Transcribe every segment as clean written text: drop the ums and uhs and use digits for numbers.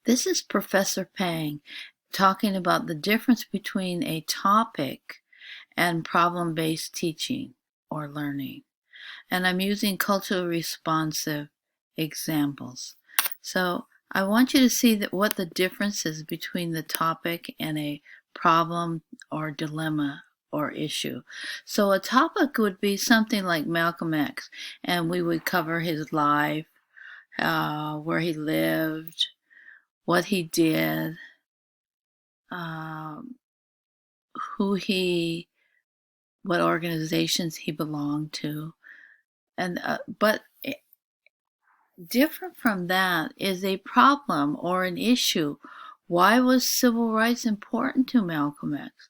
This is Professor Pang talking about the difference between a topic and problem-based teaching or learning. And I'm using culturally responsive examples. So I want you to see what the difference is between the topic and a problem or dilemma or issue. So a topic would be something like Malcolm X, and we would cover his life, where he lived, what he did, um, what organizations he belonged to, and but different from that is a problem or an issue. Why was civil rights important to Malcolm X?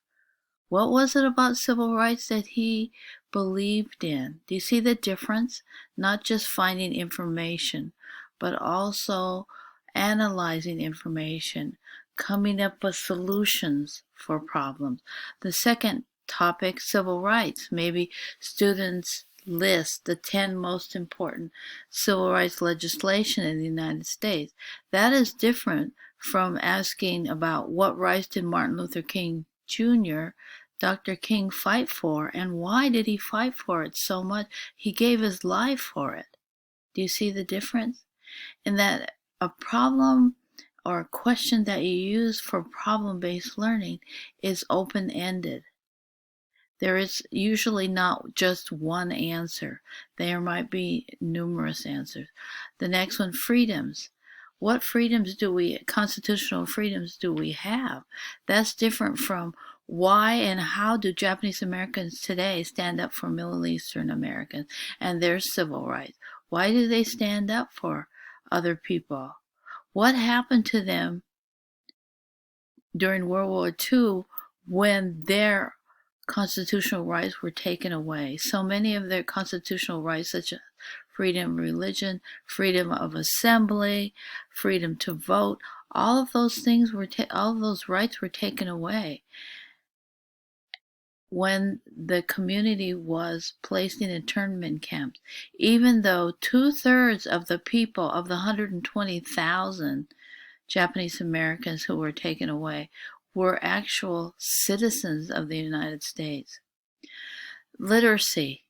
What was it about civil rights that he believed in? Do you see the difference? Not just finding information, but also analyzing information, coming up with solutions for problems. The second topic, civil rights. Maybe students list the 10 most important civil rights legislation in the United States. That is different from asking about what rights did Martin Luther King Jr., Dr. King fight for, and why did he fight for it so much? He gave his life for it. Do you see the difference? In that a problem or a question that you use for problem-based learning is open-ended. There is usually not just one answer. There might be numerous answers. The next one, freedoms. What constitutional freedoms do we have? That's different from why and how do Japanese Americans today stand up for Middle Eastern Americans and their civil rights? Why do they stand up for other people? What happened to them during World War II when their constitutional rights were taken away? So many of their constitutional rights, such as freedom of religion, freedom of assembly, freedom to vote, all of those rights were taken away when the community was placed in internment camps. Even though 2/3 of the people of the 120,000 Japanese Americans who were taken away were actual citizens of the United States. Literacy,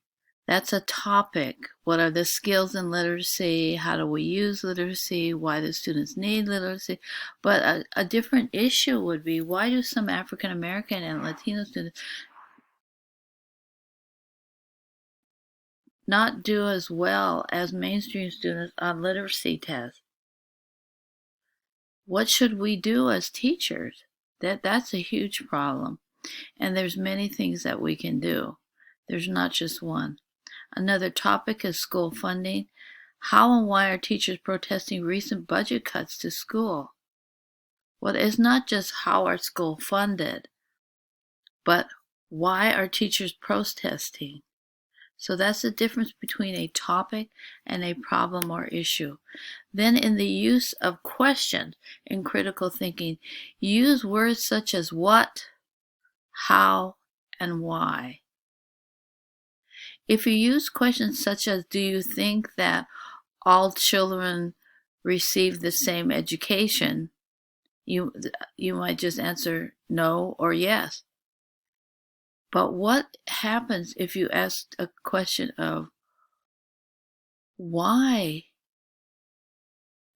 that's a topic. What are the skills in literacy? How do we use literacy? Why do students need literacy? But a different issue would be, why do some African American and Latino students not do as well as mainstream students on literacy tests? What should we do as teachers? That's a huge problem. And there's many things that we can do. There's not just one. Another topic is school funding. How and why are teachers protesting recent budget cuts to school? Well, it's not just how are school funded, but why are teachers protesting? So that's the difference between a topic and a problem or issue. Then in the use of questions in critical thinking, use words such as what, how, and why. If you use questions such as, do you think that all children receive the same education, you might just answer no or yes. But what happens if you ask a question of, why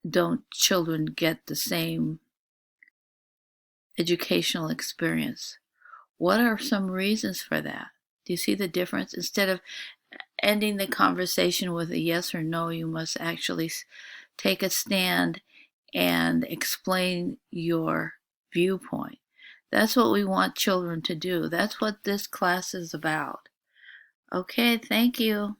don't children get the same educational experience? What are some reasons for that? Do you see the difference? Instead of ending the conversation with a yes or no, you must actually take a stand and explain your viewpoint. That's what we want children to do. That's what this class is about. Okay, thank you.